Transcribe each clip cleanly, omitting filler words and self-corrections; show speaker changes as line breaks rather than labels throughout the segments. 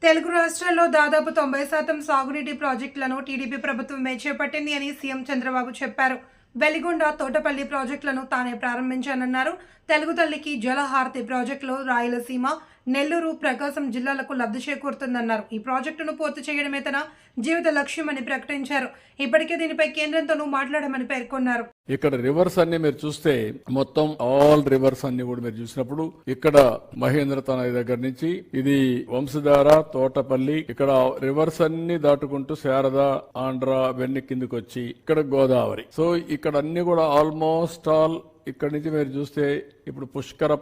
తెలుగు రాష్ట్రాల్లో దాదాపు 90% సాగునీటి ప్రాజెక్టులను టీడీపీ ప్రభుత్వమే చేపట్టింది అని సీఎం చంద్రబాబు చెప్పారు. వెలిగొండ, తోటపల్లి ప్రాజెక్టులను తానే ప్రారంభించానన్నారు. తెలుగు తల్లికి జలహారతి ప్రాజెక్టులో రాయలసీమ, నెల్లూరు, ప్రకాశం జిల్లాలకు లబ్ధి చేకూరుతుందన్నారు. ఈ ప్రాజెక్టును పూర్తి చేయడమే తన జీవిత లక్ష్యమని ప్రకటించారు. ఇప్పటికే దీనిపై కేంద్రంతోనూ మాట్లాడామని పేర్కొన్నారు.
ఇక్కడ రివర్స్ అన్ని మీరు చూస్తే మొత్తం ఆల్ రివర్స్ అన్ని కూడా మీరు చూసినప్పుడు ఇక్కడ మహేంద్ర తనయ దగ్గర నుంచి ఇది వంశధార, తోటపల్లి, ఇక్కడ రివర్స్ అన్ని దాటుకుంటూ శారద, ఆంధ్ర వెన్ని కిందకి వచ్చి ఇక్కడ గోదావరి. సో ఇక్కడ అన్ని కూడా ఆల్మోస్ట్ ఆల్ ఇక్కడి నుంచి మీరు చూస్తే ఇప్పుడు పుష్కర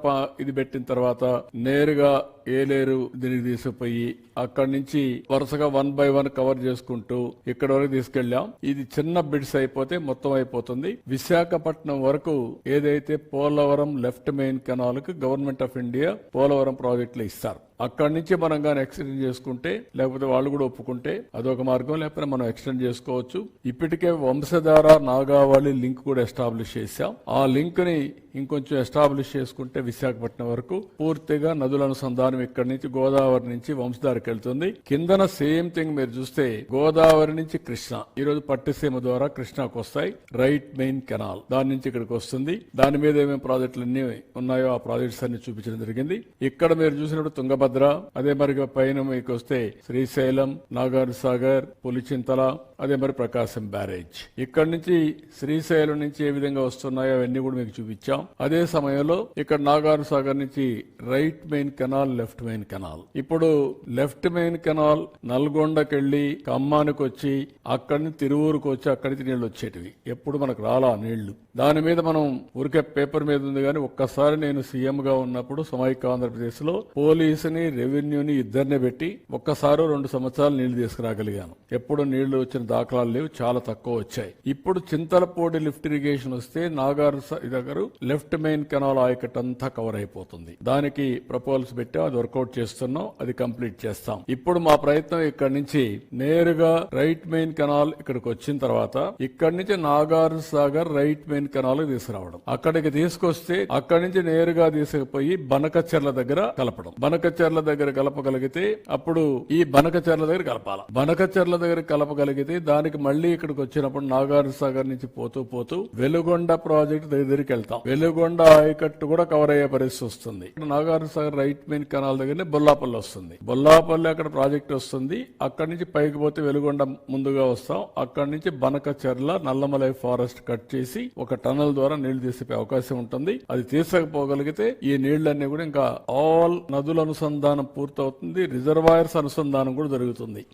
ఇది పెట్టిన తర్వాత నేరుగా ఏలేరు దీనికి తీసుకుపోయి అక్కడి నుంచి వరుసగా 1 by 1 కవర్ చేసుకుంటూ ఇక్కడ వరకు తీసుకెళ్లాం. ఇది చిన్న బిడ్స్ అయిపోతే మొత్తం అయిపోతుంది. విశాఖపట్నం వరకు ఏదైతే పోలవరం లెఫ్ట్ మెయిన్ కెనాల్ కు గవర్నమెంట్ ఆఫ్ ఇండియా పోలవరం ప్రాజెక్టులు ఇస్తారు. అక్కడి నుంచి మనం కానీ ఎక్స్టెండ్ చేసుకుంటే లేకపోతే వాళ్ళు కూడా ఒప్పుకుంటే అదొక మార్గం, లేకపోతే మనం ఎక్స్టెండ్ చేసుకోవచ్చు. ఇప్పటికే వంశధార, నాగావళి లింక్ కూడా ఎస్టాబ్లిష్ చేశాం. ఆ లింక్ ని ఇంకొంచెం ఎస్టాబ్లిష్ చేసుకుంటే విశాఖపట్నం వరకు పూర్తిగా నదుల అనుసంధానం ఇక్కడి నుంచి గోదావరి నుంచి వంశధారకు వెళ్తుంది. కిందన సేమ్ థింగ్ మీరు చూస్తే గోదావరి నుంచి కృష్ణ, ఈ రోజు పట్టిసీమ ద్వారా కృష్ణకు వస్తాయి. రైట్ మెయిన్ కెనాల్ దాని నుంచి ఇక్కడికి వస్తుంది. దాని మీద ఏమేమి ప్రాజెక్టులు అన్ని ఉన్నాయో ఆ ప్రాజెక్ట్స్ అన్ని చూపించడం జరిగింది. ఇక్కడ మీరు చూసినప్పుడు తుంగభద్ర, అదే మరి పైన మీకు వస్తే శ్రీశైలం, నాగార్ సాగర్, పులిచింతల, అదే మరి ప్రకాశం బ్యారేజ్. ఇక్కడ నుంచి శ్రీశైలం నుంచి ఏ విధంగా వస్తున్నాయో అవన్నీ కూడా మీకు చూపించాం. అదే సమయంలో ఇక్కడ నాగార్ సాగర్ నుంచి right main canal, left main canal. ఇప్పుడు లెఫ్ట్ మెయిన్ కెనాల్ నల్గొండకెళ్లి ఖమ్మానికి వచ్చి అక్కడి నుంచి తిరువూరుకు వచ్చి అక్కడి నుంచి నీళ్లు వచ్చేటివి. ఎప్పుడు మనకు రాలా నీళ్లు. దాని మీద మనం ఊరికే పేపర్ మీద ఉంది కానీ ఒక్కసారి నేను సీఎం గా ఉన్నప్పుడు సమైక్య ఆంధ్రప్రదేశ్ లో పోలీసుని, రెవెన్యూని ఇద్దరినే పెట్టి ఒక్కసారి 2 సంవత్సరాలు నీళ్లు తీసుకురాగలిగాను. ఎప్పుడు నీళ్లు వచ్చిన దాఖలాలు లేవు, చాలా తక్కువ వచ్చాయి. ఇప్పుడు చింతలపూడి లిఫ్ట్ ఇరిగేషన్ వస్తే నాగార్ దగ్గర లెఫ్ట్ మెయిన్ కెనాల్ ఆయకట్ అంతా కవర్ అయిపోతుంది. దానికి ప్రపోజల్స్ పెట్టాం, అది వర్కౌట్ చేస్తున్నాం, అది కంప్లీట్ చేస్తాం. ఇప్పుడు మా ప్రయత్నం ఇక్కడి నుంచి నేరుగా రైట్ మెయిన్ కెనాల్ ఇక్కడికి వచ్చిన తర్వాత ఇక్కడి నుంచి Nagar Sagar right main canal తీసుకురావడం, అక్కడికి తీసుకొస్తే అక్కడి నుంచి నేరుగా తీసుకుపోయి బనకచెర్ల దగ్గర కలపడం. బనకచెర్ల దగ్గర కలపగలిగితే అప్పుడు ఈ బనకచెర్ల దగ్గర కలపాలి. బనకచెర్ల దగ్గర కలపగలిగితే దానికి మళ్లీ ఇక్కడికి వచ్చినప్పుడు నాగార్ సాగర్ నుంచి పోతూ పోతూ వెలుగొండ ప్రాజెక్ట్ దగ్గరికి వెళ్తాం. వెలుగొండ ఆయకట్టు కూడా కవర్ అయ్యే పరిస్థితి వస్తుంది. Nagar Sagar right main canal దగ్గరనే బొల్లాపల్లి వస్తుంది. బొల్లాపల్లి అక్కడ ప్రాజెక్ట్ వస్తుంది. అక్కడి నుంచి పైకి పోతే వెలుగొండ ముందుగా వస్తాం. అక్కడి నుంచి బనకచెర్ల, నల్లమలై ఫారెస్ట్ కట్ చేసి ఒక టనల్ ద్వారా నీళ్లు తీసే అవకాశం ఉంటుంది. అది తీసుకపోగలిగితే ఈ నీళ్లన్నీ కూడా ఇంకా ఆల్ నదుల అనుసంధానం పూర్తవుతుంది. రిజర్వాయర్స్ అనుసంధానం కూడా జరుగుతుంది.